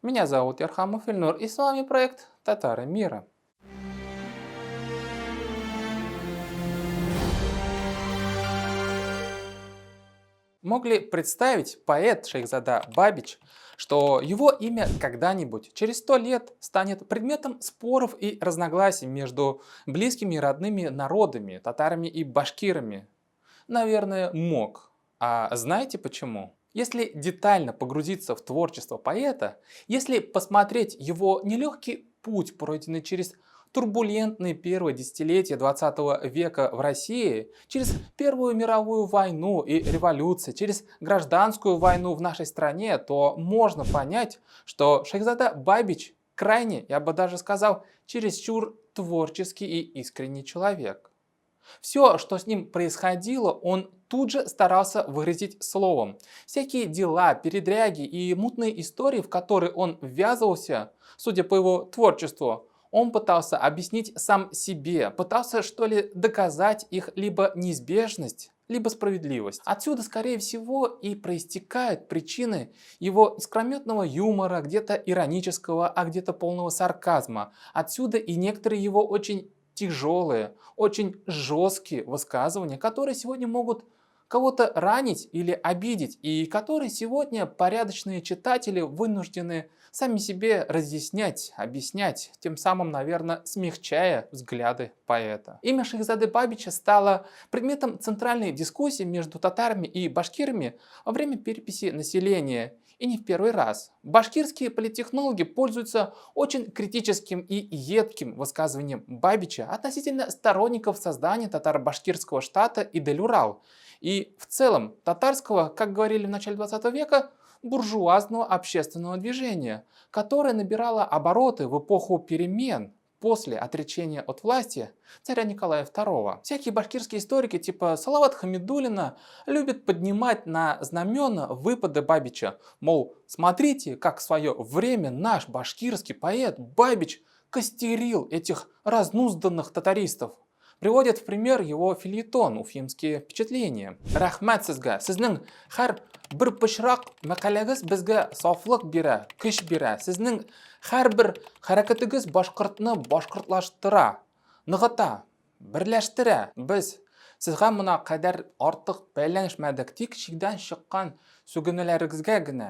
Меня зовут Ярхамов Ильнур, и с вами проект «Татары мира». Мог ли представить поэт Шейхзада Бабич, что его имя когда-нибудь, через 100 лет, станет предметом споров и разногласий между близкими и родными народами, татарами и башкирами? Наверное, мог. А знаете почему? Если детально погрузиться в творчество поэта, если посмотреть его нелегкий путь, пройденный через турбулентные первые десятилетия 20 века в России, через Первую мировую войну и революцию, через гражданскую войну в нашей стране, то можно понять, что Шейхзада Бабич крайне, я бы даже сказал, чересчур творческий и искренний человек. Все, что с ним происходило, он тут же старался выразить словом. Всякие дела, передряги и мутные истории, в которые он ввязывался, судя по его творчеству, он пытался объяснить сам себе, пытался что ли доказать их либо неизбежность, либо справедливость. Отсюда, скорее всего, и проистекают причины его искрометного юмора, где-то иронического, а где-то полного сарказма. Отсюда и некоторые его очень тяжелые, очень жесткие высказывания, которые сегодня могут кого-то ранить или обидеть, и которые сегодня порядочные читатели вынуждены сами себе разъяснять, объяснять, тем самым, наверное, смягчая взгляды поэта. Имя Шейхзады Бабича стало предметом центральной дискуссии между татарами и башкирами во время переписи населения. И не в первый раз. Башкирские политтехнологи пользуются очень критическим и едким высказыванием Бабича относительно сторонников создания татаро-башкирского штата Идель-Урал и в целом татарского, как говорили в начале 20 века, буржуазного общественного движения, которое набирало обороты в эпоху перемен после отречения от власти царя Николая II. Всякие башкирские историки типа Салават Хамидуллина любят поднимать на знамена выпады Бабича. Мол, смотрите, как в свое время наш башкирский поэт Бабич костерил этих разнузданных татаристов. Приводят в пример его фельетон «Уфимские впечатления». Рахмат сізге, сіздің һәр бір пышрақ мәкаләгіз бізге сафлық бирә, көч бирә. Сіздің һәрбір хәрәкәтегез башкортны башкортлаштыра, ныгыта, берләштерә. Без сезгә моңа кадәр артык бәйләнешмәдек, тик чиктән чыккан сүгенүләрегезгә генә,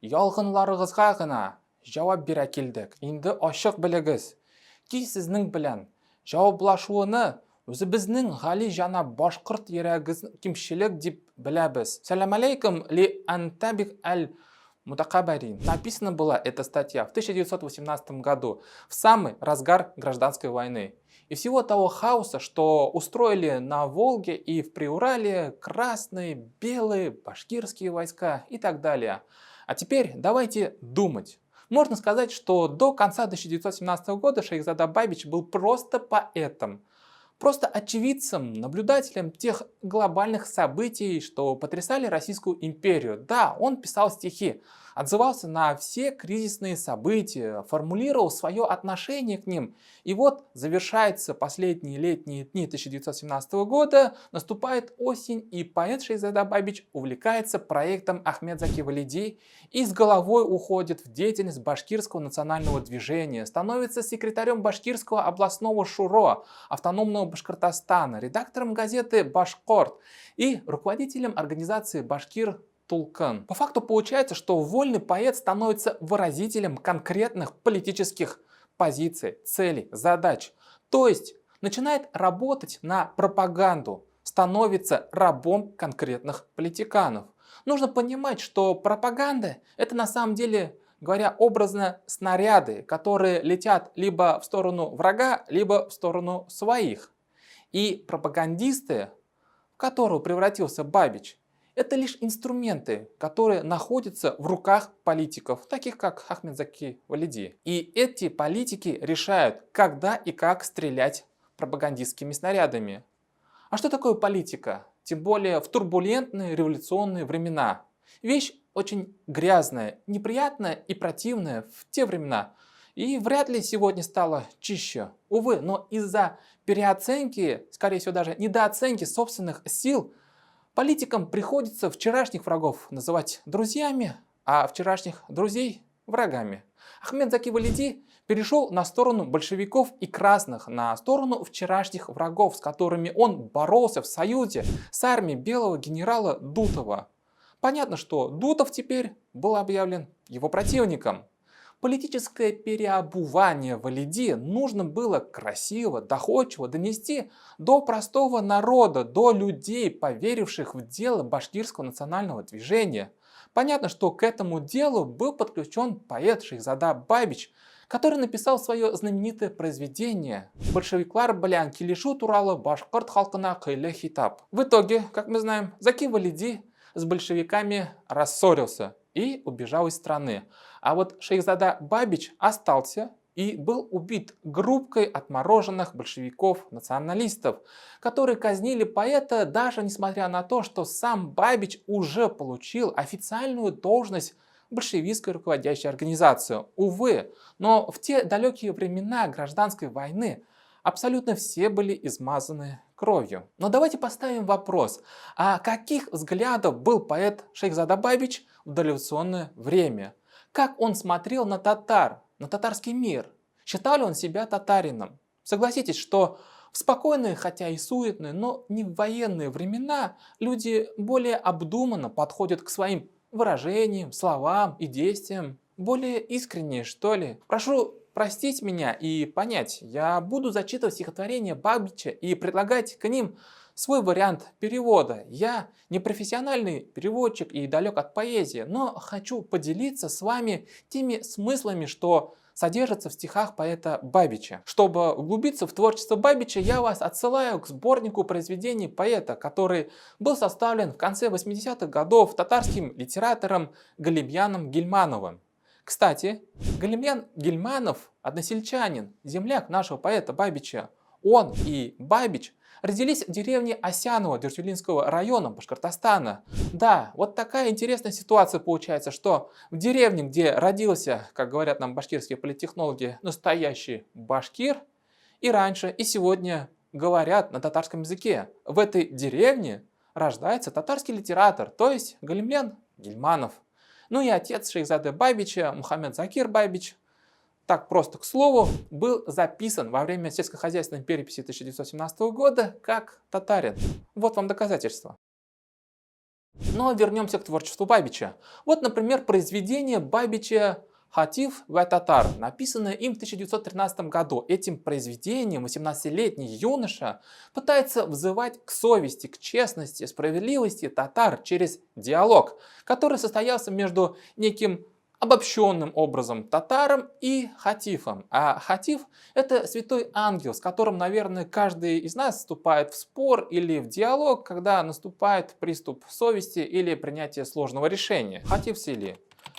ялгынларыгызга гына җавап бирә килдек. Инде ачык белегез ки сезнең белән җаваплашуны өзебезнең гали жана башкорт йөрәгез кимчелек дип беләбез. Сәлам алейкум ли антабик аль мутакабарин. Написана была эта статья в 1918 году, в самый разгар гражданской войны. И всего того хаоса, что устроили на Волге и в Приурале красные, белые, башкирские войска и так далее. А теперь давайте думать. Можно сказать, что до конца 1917 года Шейхзада Бабич был просто поэтом, просто очевидцем, наблюдателем тех глобальных событий, что потрясали Российскую империю. Да, он писал стихи, отзывался на все кризисные события, формулировал свое отношение к ним. И вот завершаются последние летние дни 1917 года, наступает осень, и поэт Шейхзада Бабич увлекается проектом Ахмед Заки Валиди и с головой уходит в деятельность башкирского национального движения, становится секретарем башкирского областного шуро, автономного Башкортостана, редактором газеты «Башкорт» и руководителем организации «Башкир Тулкан». По факту получается, что вольный поэт становится выразителем конкретных политических позиций, целей, задач. То есть начинает работать на пропаганду, становится рабом конкретных политиканов. Нужно понимать, что пропаганда – это на самом деле, говоря образно, снаряды, которые летят либо в сторону врага, либо в сторону своих. И пропагандисты, в которого превратился Бабич, это лишь инструменты, которые находятся в руках политиков, таких как Ахмед Заки Валиди. И эти политики решают, когда и как стрелять пропагандистскими снарядами. А что такое политика? Тем более в турбулентные революционные времена. Вещь очень грязная, неприятная и противная в те времена. И вряд ли сегодня стало чище. Увы, но из-за переоценки, скорее всего даже недооценки собственных сил, политикам приходится вчерашних врагов называть друзьями, а вчерашних друзей врагами. Ахмед Заки Валиди перешел на сторону большевиков и красных, на сторону вчерашних врагов, с которыми он боролся в союзе с армией белого генерала Дутова. Понятно, что Дутов теперь был объявлен его противником. Политическое переобувание Валиди нужно было красиво, доходчиво донести до простого народа, до людей, поверивших в дело башкирского национального движения. Понятно, что к этому делу был подключен поэт Шейхзада Бабич, который написал свое знаменитое произведение «Большевиклар Балян Килишу Туралы Башкорт Халкана Кайле Хитаб». В итоге, как мы знаем, Заки Валиди с большевиками рассорился и убежал из страны. А вот Шейхзада Бабич остался и был убит группкой отмороженных большевиков-националистов, которые казнили поэта даже несмотря на то, что сам Бабич уже получил официальную должность большевистской руководящей организации. Увы, но в те далекие времена гражданской войны абсолютно все были измазаны кровью. Но давайте поставим вопрос, а каких взглядов был поэт Шейхзада Бабич в дореволюционное время? Как он смотрел на татар, на татарский мир? Считал ли он себя татарином? Согласитесь, что в спокойные, хотя и суетные, но не в военные времена люди более обдуманно подходят к своим выражениям, словам и действиям. Более искренние, что ли. Прошу простить меня и понять, я буду зачитывать стихотворения Бабича и предлагать к ним свой вариант перевода. Я не профессиональный переводчик и далек от поэзии, но хочу поделиться с вами теми смыслами, что содержатся в стихах поэта Бабича. Чтобы углубиться в творчество Бабича, я вас отсылаю к сборнику произведений поэта, который был составлен в конце 80-х годов татарским литератором Галимьяном Гильмановым. Кстати, Галимьян Гильманов – односельчанин, земляк нашего поэта Бабича. Он и Бабич родились в деревне Осяново Дюртюлинского района Башкортостана. Да, вот такая интересная ситуация получается, что в деревне, где родился, как говорят нам башкирские политтехнологи, настоящий башкир, и раньше, и сегодня говорят на татарском языке. В этой деревне рождается татарский литератор, то есть Галимьян Гильманов. Ну и отец Шейхзады Бабича, Мухаммед Закир Бабич, так просто к слову, был записан во время сельскохозяйственной переписи 1917 года как татарин. Вот вам доказательства. Но вернемся к творчеству Бабича. Вот, например, произведение Бабича «Хатиф ва татар», написанное им в 1913 году. Этим произведением 18-летний юноша пытается взывать к совести, к честности, справедливости татар через диалог, который состоялся между неким обобщенным образом татаром и хатифом. А хатиф – это святой ангел, с которым, наверное, каждый из нас вступает в спор или в диалог, когда наступает приступ совести или принятие сложного решения. Хатиф сели.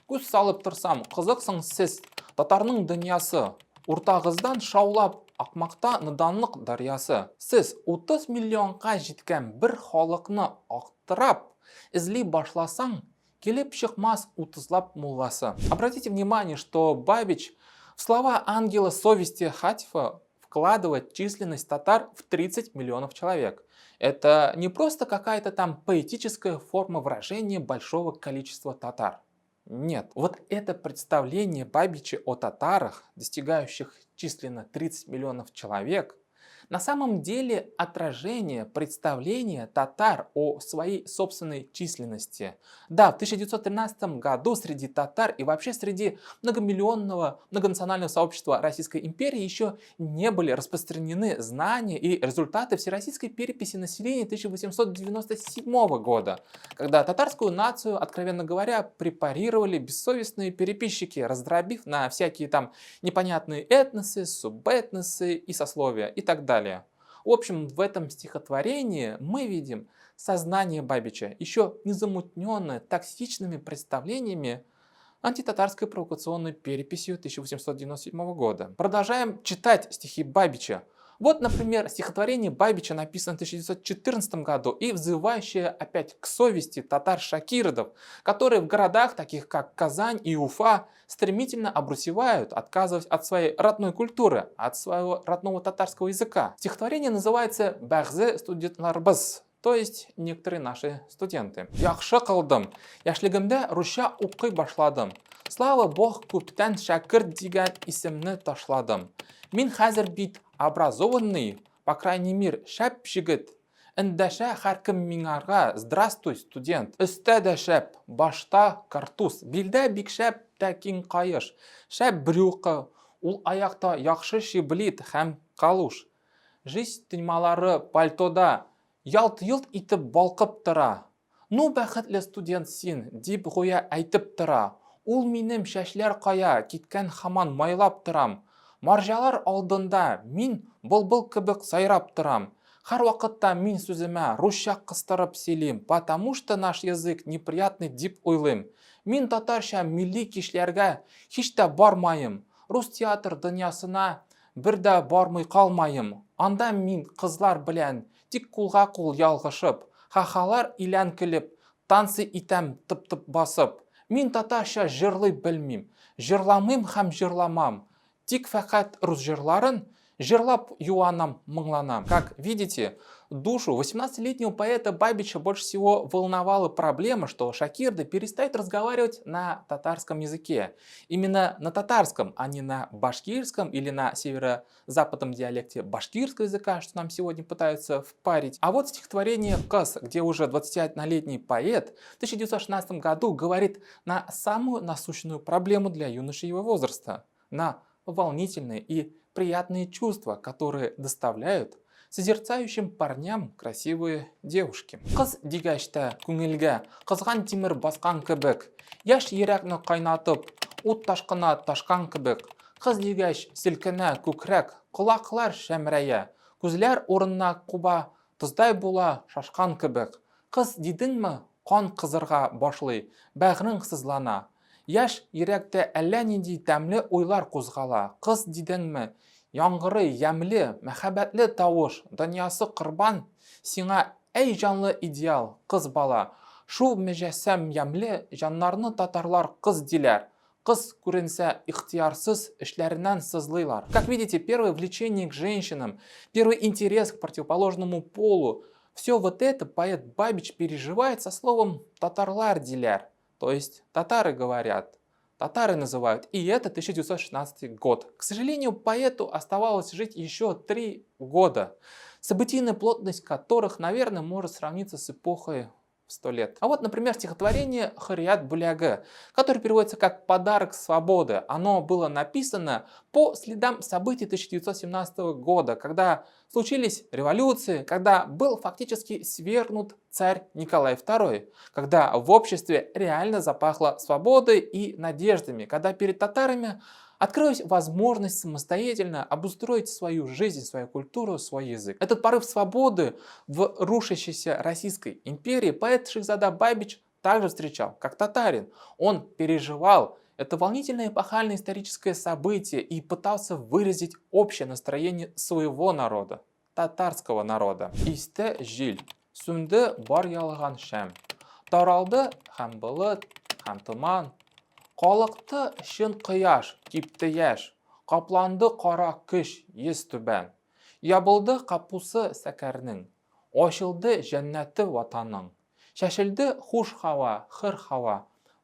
Күз салып тұрсам, қызықсың сіз, татарның дүниясы, ортағыздан шаулап, ақмақта наданлық дариясы. Сіз 30 миллионға жеткен бір халықны ақтырап, ізли башласаң, келіп шықмас утызлап мулласы. Обратите внимание, что Бабич в слова ангела совести Хатифа вкладывает численность татар в 30 миллионов человек. Это не просто какая-то там поэтическая форма выражения большого количества татар. Нет, вот это представление Бабича о татарах, достигающих численно 30 миллионов человек, на самом деле отражение представления татар о своей собственной численности. Да, в 1913 году среди татар и вообще среди многомиллионного многонационального сообщества Российской империи еще не были распространены знания и результаты всероссийской переписи населения 1897 года, когда татарскую нацию, откровенно говоря, препарировали бессовестные переписчики, раздробив на всякие там непонятные этносы, субэтносы и сословия и так далее. В общем, в этом стихотворении мы видим сознание Бабича, еще не замутненное токсичными представлениями антитатарской провокационной переписью 1897 года. Продолжаем читать стихи Бабича. Вот, например, стихотворение Бабича, написанное в 1914 году и взывающее опять к совести татар-шакирдов, которые в городах, таких как Казань и Уфа, стремительно обрусевают, отказываясь от своей родной культуры, от своего родного татарского языка. Стихотворение называется «Бәғзі студентларбыз», то есть некоторые наши студенты. «Яхшы қылдым, яшлігімді руша укый башладым. Слава бог, көптен шәкірт деген исемні ташладым. Мен хәзір бит образованный, по крайней мере, шәп жігіт. Індәшә һәркім миңарға, здравствуй, студент. Өстә дә шәп, башта картуз, билдә бик шәп тәкин қайыш. Шәп брюка, ул аяқта яхшы шиблит һәм калуш. Жизнь тыймалары пальтода ялт-йылт итеп балқып тора. Ну бәхетле студент син, дип гүя әйтеп тора. Ул минем шәшләр кая, киткән һаман майлап торам. Маржалар алдында мин былбыл кебек сайрап торам. Һәр вакытта мин сүземә русча кыстырып сөйлим, потому что наш язык неприятный дип уйлыйм. Мин татарча милли кичләргә һич тә бармайым. Рус театр дөньясына бер дә бармый калмайым. Анда мин кызлар белән тик кулга-кул ялгышып, хахалар илән килеп, танцы итәм тып-тып басып. Мин татарча җырлый белмим, җырламыйм һәм җырламам. Тик фәкать рус җырларын жирлап юанам, мыңланам. Как видите, душу 18-летнего поэта Бабича больше всего волновала проблема, что шакирды перестают разговаривать на татарском языке. Именно на татарском, а не на башкирском или на северо-западном диалекте башкирского языка, что нам сегодня пытаются впарить. А вот стихотворение «Кыз», где уже 21-летний поэт в 1916 году говорит на самую насущную проблему для юноши его возраста, на волнительные и приятные чувства, которые доставляют созерцающим парням красивые девушки. Кыз дигәчтә күңелгә кызган тимер баскан кебек, яшь йөрәкне кайнатып, ут ташкына ташкан кебек. Кыз дигәч селкенә күкрәк, колаклар шәмрәя, күзләр урынына куба, тоздай була шашкан кебек. Кыз дидеңме, кан кызырга башлый, бәгърең сызлана. Яшь йөрәктә әллә нинди тәмле уйлар кузгала. Кыз дидеңме, яңгыры, ямле, мәхәббәтле тавыш, дөньясы корбан сиңа, әй жанлы идеал, кыз бала. Шул мәҗәссәм ямле жаннарны татарлар кыз диләр. Кыз күренсә ихтиярсыз эшләреннән сызлыйлар. Как видите, первое влечение к женщинам, первый интерес к противоположному полу, все вот это поэт Бабич переживает со словом татарлар диләр. То есть татары говорят, татары называют. И это 1916 год. К сожалению, поэту оставалось жить еще 3 года, событийная плотность которых, наверное, может сравниться с эпохой в 100 лет. А вот, например, стихотворение «Харият Булягы», которое переводится как «Подарок свободы». Оно было написано по следам событий 1917 года, когда случились революции, когда был фактически свергнут царь Николай II, когда в обществе реально запахло свободой и надеждами, когда перед татарами открылась возможность самостоятельно обустроить свою жизнь, свою культуру, свой язык. Этот порыв свободы в рушащейся Российской империи поэт Шехзада Бабич также встречал, как татарин. Он переживал это волнительное эпохальное историческое событие и пытался выразить общее настроение своего народа, татарского народа. Исте җил, сүмде бар ялган шәм, таралды һәм болыт, һәм томан. Калыкты шын кыяш, кипте яш, капланды кара кыш, ез түбән. Ябылды капусы сәкәрнең, ачылды җәннәте ватаның. Шәшелде хуш һава, хыр һава,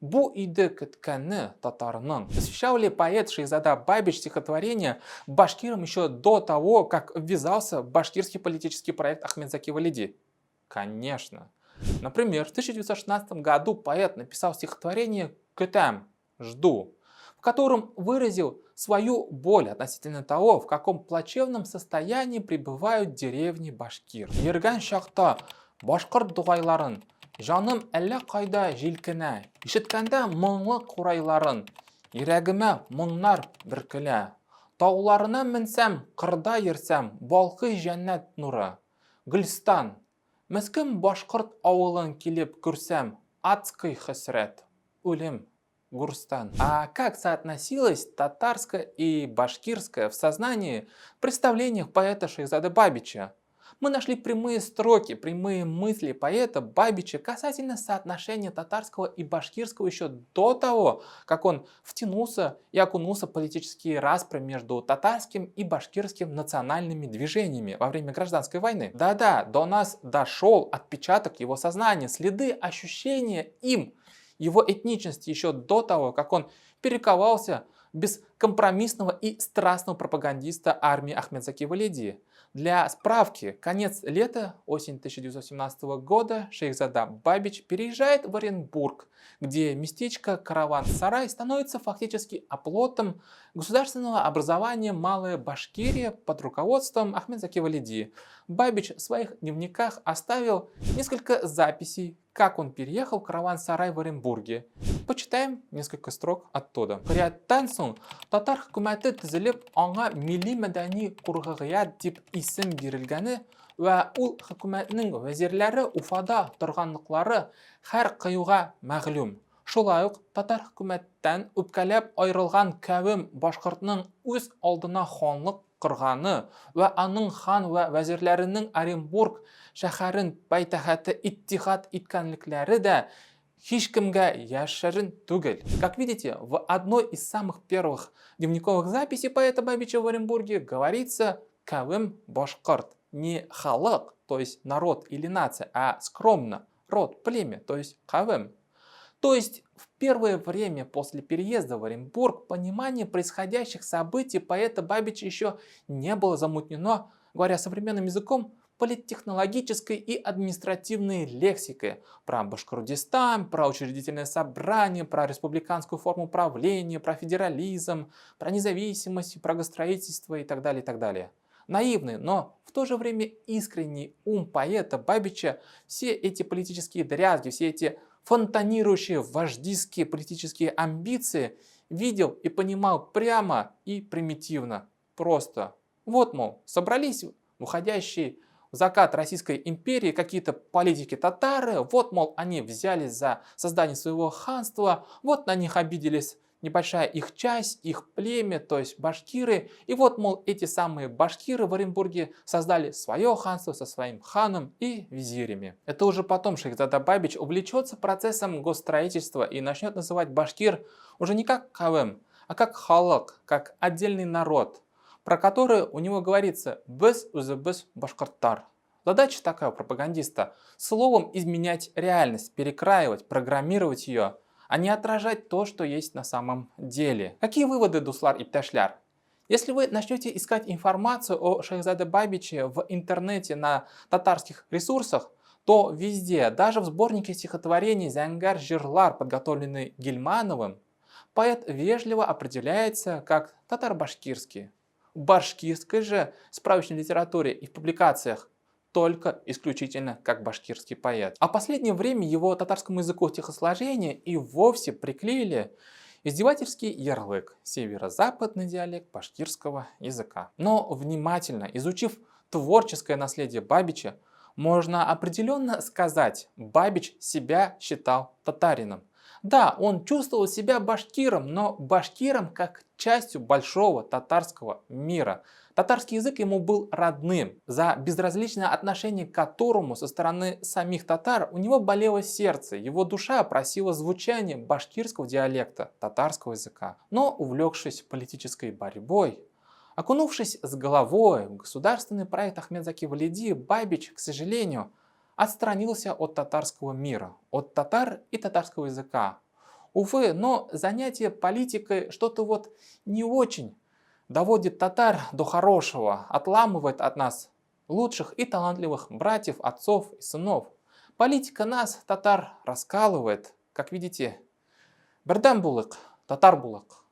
бу иде көткәнне татарның. Посвящал ли поэт Шехзада Бабич стихотворение башкирам еще до того, как ввязался в башкирский политический проект Ахмедзаки Валиди? Конечно. Например, в 1916 году поэт написал стихотворение «Көтәм», «Жду», в котором выразил свою боль относительно того, в каком плачевном состоянии пребывают деревни башкир. Ергән шакта башкорт дугайларын, жаным әллә кайда җилкенә, ишеткәндә моңлы курайларын, йөрәгемә моңнар бөркелә. Тауларына менсәм, кырда йөрсәм, балкый җәннәт нуры. Гөлстан, мескен башкорт авылын килеп күрсәм, адский хәсрәт, үлем. Гурстан. А как соотносилось татарское и башкирское в сознании в представлениях поэта Шехзады Бабича? Мы нашли прямые строки, прямые мысли поэта Бабича касательно соотношения татарского и башкирского еще до того, как он втянулся и окунулся в политические распри между татарским и башкирским национальными движениями во время гражданской войны. Да-да, до нас дошел отпечаток его сознания, следы ощущения им его этничности еще до того, как он перековался в бескомпромиссного и страстного пропагандиста армии Ахмедзаки Валиди. Для справки, конец лета, осень 1917 года Шейхзада Бабич переезжает в Оренбург, где местечко Караван-Сарай становится фактически оплотом государственного образования Малая Башкирия под руководством Ахмедзаки Валиди. Бабич в своих дневниках оставил несколько записей, как он переехал в Караван-Сарай в Оренбурге. Почитаем несколько строк оттуда. Хурияттан соң татар хөкүмәте төзелеп, аңа милли мәдәни кургыят дип исем бирелгәне ва ул хөкүмәтнең вәзирләре Уфада торганлыклары һәр кыюга мәгълүм. Шулай ук татар хөкүмәттән үпкәләп аерылган кавем башкортның үз алдына ханлык кырганы ва аның хан ва вәзирләренең Оренбург шәһәрен байтәхәте иттихад иткәнлекләре дә һичкемгә яшерен түгел. Как видите, в одной из самых первых дневниковых записей поэта Бабича в Оренбурге говорится «кавем башкорт». Не халык, то есть народ или нация, а скромно род, племя, то есть кавем. То есть в первое время после переезда в Оренбург понимание происходящих событий поэта Бабича еще не было замутнено, говоря современным языком, политтехнологической и административной лексикой про Башкортостан, про учредительное собрание, про республиканскую форму правления, про федерализм, про независимость, про градостроительство и так далее, и так далее. Наивный, но в то же время искренний ум поэта Бабича все эти политические дрязги, все эти фонтанирующие вождистские политические амбиции видел и понимал прямо и примитивно, просто. Вот, мол, собрались уходящие в закат Российской империи какие-то политики-татары, вот, мол, они взялись за создание своего ханства, вот на них обиделись небольшая их часть, их племя, то есть башкиры, и вот, мол, эти самые башкиры в Оренбурге создали свое ханство со своим ханом и визирями. Это уже потом Шейхзада Бабич увлечется процессом госстроительства и начнет называть башкир уже не как кавем, а как халык, как отдельный народ, про который у него говорится «біз үзібіз башкорттар». Задача такая у пропагандиста – словом изменять реальность, перекраивать, программировать ее, а не отражать то, что есть на самом деле. Какие выводы, Дуслар Ипташляр? Если вы начнете искать информацию о Шейхзаде Бабиче в интернете на татарских ресурсах, то везде, даже в сборнике стихотворений «Зянгар Жирлар», подготовленный Гильмановым, поэт вежливо определяется как татар-башкирский. В башкирской же справочной литературе и в публикациях только исключительно как башкирский поэт. А в последнее время его татарскому языку стихосложения и вовсе приклеили издевательский ярлык северо-западный диалект башкирского языка. Но внимательно изучив творческое наследие Бабича, можно определенно сказать, Бабич себя считал татарином. Да, он чувствовал себя башкиром, но башкиром как частью большого татарского мира. Татарский язык ему был родным, за безразличное отношение к которому со стороны самих татар у него болело сердце, его душа просила звучание башкирского диалекта татарского языка. Но увлекшись политической борьбой, окунувшись с головой в государственный проект Ахмедзаки Валиди, Бабич, к сожалению, отстранился от татарского мира, от татар и татарского языка. Увы, но занятие политикой что-то вот не очень доводит татар до хорошего, отламывает от нас лучших и талантливых братьев, отцов и сынов. Политика нас, татар, раскалывает. Как видите, бердем булык, татар булык.